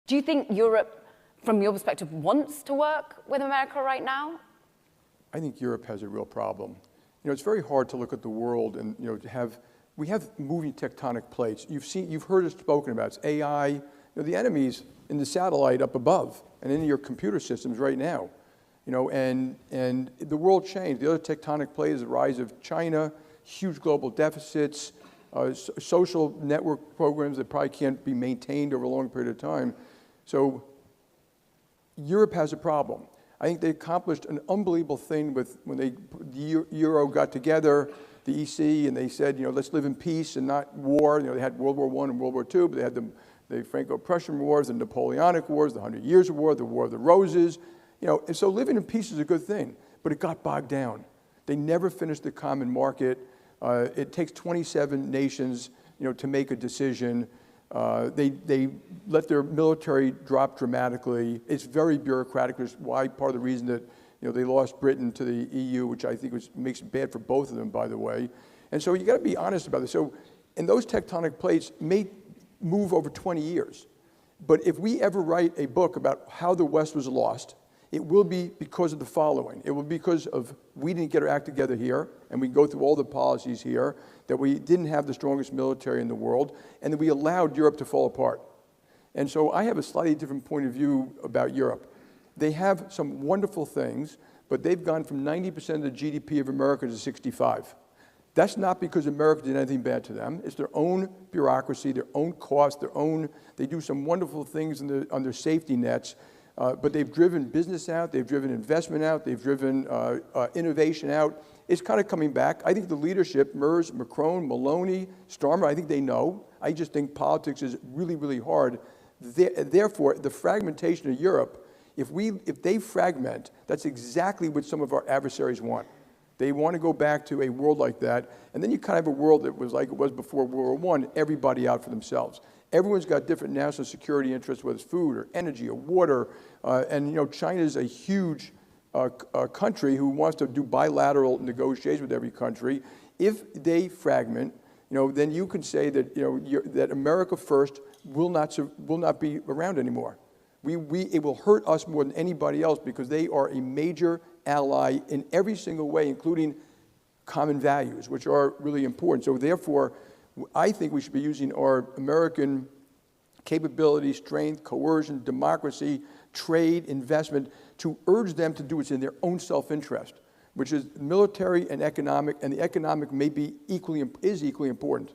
Do you think Europe, from your perspective, wants to work with America right now? I think Europe has a real problem. It's very hard to look at the world and we have moving tectonic plates. You've heard it spoken about. It's AI. The enemy's in the satellite up above and in your computer systems right now. And the world changed. The other tectonic plates, the rise of China, huge global deficits, social network programs that probably can't be maintained over a long period of time. So Europe has a problem. I think they accomplished an unbelievable thing when the Euro got together, the EC, and they said, let's live in peace and not war. They had World War I and World War II, but they had the Franco-Prussian Wars, the Napoleonic Wars, the 100 Years' War, the War of the Roses. And so living in peace is a good thing, but it got bogged down. They never finished the common market. It takes 27 nations, to make a decision. They let their military drop dramatically. It's very bureaucratic, which is why part of the reason that they lost Britain to the EU, which I think makes it bad for both of them, by the way. And so you got to be honest about this. So, and those tectonic plates may move over 20 years. But if we ever write a book about how the West was lost, it will be because of the following. It will be because of we didn't get our act together here, and we go through all the policies here, that we didn't have the strongest military in the world, and that we allowed Europe to fall apart. And so I have a slightly different point of view about Europe. They have some wonderful things, but they've gone from 90% of the GDP of America to 65. That's not because America did anything bad to them. It's their own bureaucracy, their own costs, they do some wonderful things on their safety nets, but they've driven business out, they've driven investment out, they've driven innovation out. It's kind of coming back. I think the leadership, Merz, Macron, Maloney, Starmer, I think they know. I just think politics is really, really hard. Therefore, the fragmentation of Europe, if they fragment, that's exactly what some of our adversaries want. They want to go back to a world like that, and then you kind of have a world that was like it was before World War I, everybody out for themselves. Everyone's got different national security interests, whether it's food or energy or water, and China's a huge country who wants to do bilateral negotiations with every country. If they fragment, then you can say that that America first will not be around anymore. It will hurt us more than anybody else because they are a major ally in every single way, including common values, which are really important. So therefore, I think we should be using our American capability, strength, coercion, democracy, trade, investment to urge them to do what's in their own self-interest, which is military and economic, and the economic is equally important.